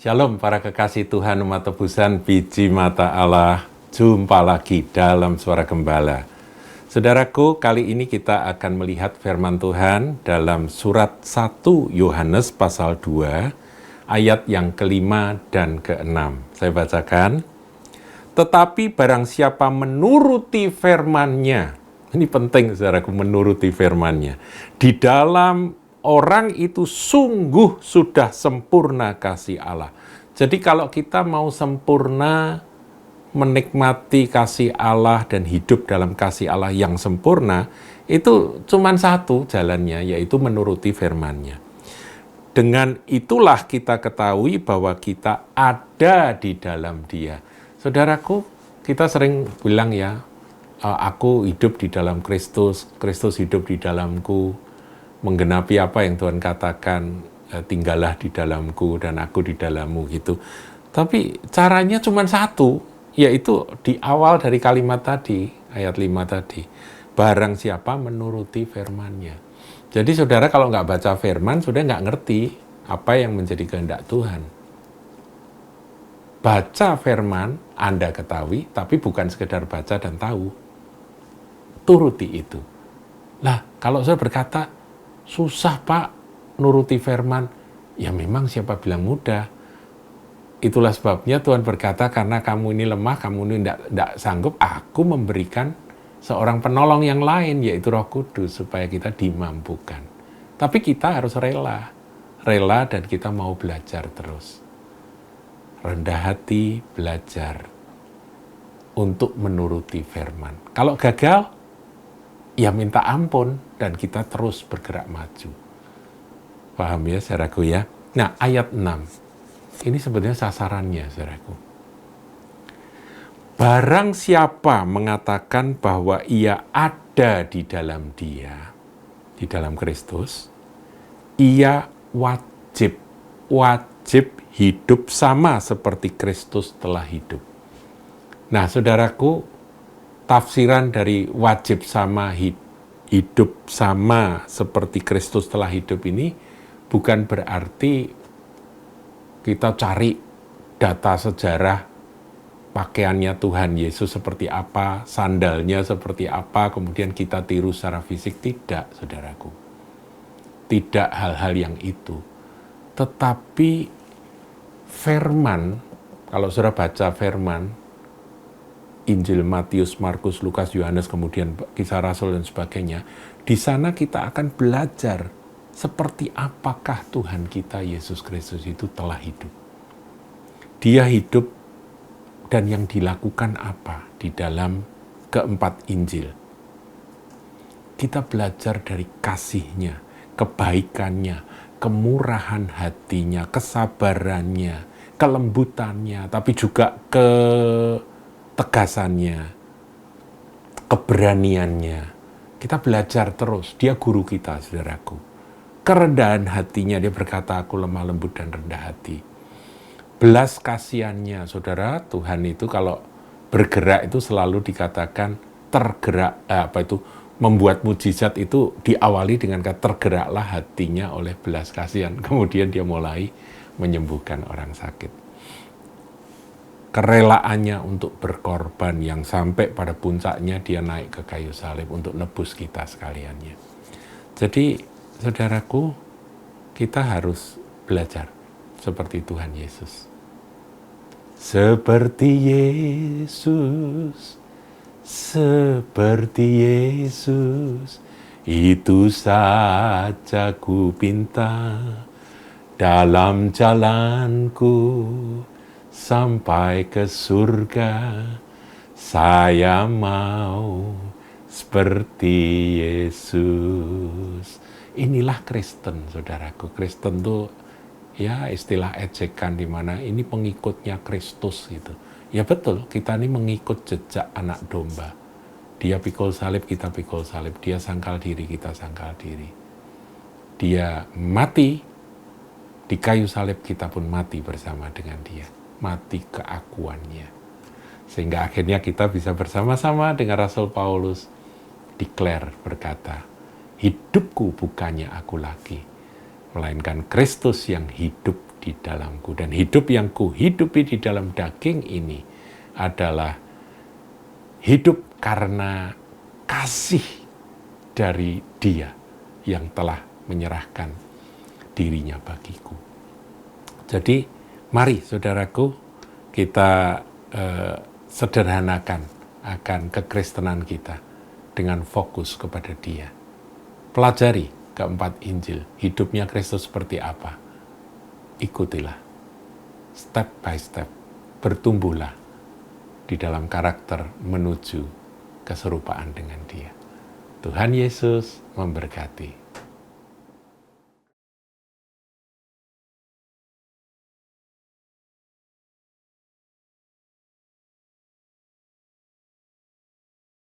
Shalom para kekasih Tuhan, umat tebusan, biji mata Allah. Jumpa lagi dalam Suara Gembala. Saudaraku, kali ini kita akan melihat firman Tuhan dalam surat 1 Yohanes pasal 2, ayat yang kelima dan keenam. Saya bacakan. Tetapi barang siapa menuruti firman-Nya, ini penting saudaraku, menuruti firman-Nya, di dalam orang itu sungguh sudah sempurna kasih Allah. Jadi kalau kita mau sempurna menikmati kasih Allah dan hidup dalam kasih Allah yang sempurna, itu cuma satu jalannya, yaitu menuruti firman-Nya. Dengan itulah kita ketahui bahwa kita ada di dalam Dia. Saudaraku, kita sering bilang ya, aku hidup di dalam Kristus, Kristus hidup di dalamku, menggenapi apa yang Tuhan katakan, tinggallah di dalamku dan aku di dalammu gitu. Tapi caranya cuma satu, yaitu di awal dari kalimat tadi, ayat 5 tadi. Barang siapa menuruti firman-Nya. Jadi saudara kalau nggak baca firman, sudah nggak ngerti apa yang menjadi kehendak Tuhan. Baca firman, Anda ketahui, tapi bukan sekedar baca dan tahu. Turuti itu. Lah, kalau saya berkata, susah Pak, nuruti firman. Ya memang siapa bilang mudah. Itulah sebabnya Tuhan berkata, karena kamu ini lemah, kamu ini tidak sanggup, aku memberikan seorang penolong yang lain, yaitu Roh Kudus, supaya kita dimampukan. Tapi kita harus rela dan kita mau belajar terus. Rendah hati, belajar untuk menuruti firman. Kalau gagal, ya minta ampun dan kita terus bergerak maju. Paham ya, saudaraku ya? Nah, ayat 6. Ini sebenarnya sasarannya, saudaraku. Barang siapa mengatakan bahwa ia ada di dalam Dia, di dalam Kristus, ia wajib hidup sama seperti Kristus telah hidup. Nah, saudaraku, tafsiran dari wajib sama hidup sama seperti Kristus telah hidup ini bukan berarti kita cari data sejarah pakaiannya Tuhan Yesus seperti apa, sandalnya seperti apa, kemudian kita tiru secara fisik. Tidak, saudaraku. Tidak hal-hal yang itu. Tetapi firman, kalau saudara baca firman, Injil Matius, Markus, Lukas, Yohanes, kemudian Kisah Rasul dan sebagainya, di sana kita akan belajar seperti apakah Tuhan kita Yesus Kristus itu telah hidup. Dia hidup dan yang dilakukan apa di dalam keempat Injil. Kita belajar dari kasih-Nya, kebaikannya, kemurahan hatinya, kesabarannya, kelembutannya, tapi juga ketegasannya, keberaniannya. Kita belajar terus, dia guru kita, saudaraku. Kerendahan hatinya, dia berkata, aku lemah lembut dan rendah hati. Belas kasihannya, saudara, Tuhan itu kalau bergerak itu selalu dikatakan tergerak, membuat mujizat itu diawali dengan kata tergeraklah hatinya oleh belas kasihan. Kemudian dia mulai menyembuhkan orang sakit. Kerelaannya untuk berkorban yang sampai pada puncaknya dia naik ke kayu salib untuk nebus kita sekaliannya. Jadi, saudaraku, kita harus belajar seperti Tuhan Yesus. Seperti Yesus, itu saja ku pinta dalam jalanku sampai ke surga. Saya mau seperti Yesus. Inilah Kristen, saudaraku. Kristen itu ya istilah ejekan di mana ini pengikutnya Kristus gitu. Ya betul, kita ini mengikut jejak anak domba. Dia pikul salib, kita pikul salib. Dia sangkal diri, kita sangkal diri. Dia mati di kayu salib, kita pun mati bersama dengan dia. Mati keakuannya. Sehingga akhirnya kita bisa bersama-sama dengan Rasul Paulus declare, berkata, hidupku bukannya aku lagi, melainkan Kristus yang hidup di dalamku. Dan hidup yang kuhidupi di dalam daging ini adalah hidup karena kasih dari Dia yang telah menyerahkan dirinya bagiku. Jadi mari saudaraku, kita sederhanakan akan kekristenan kita dengan fokus kepada Dia. Pelajari keempat Injil, hidupnya Kristus seperti apa. Ikutilah, step by step, bertumbuhlah di dalam karakter menuju keserupaan dengan Dia. Tuhan Yesus memberkati.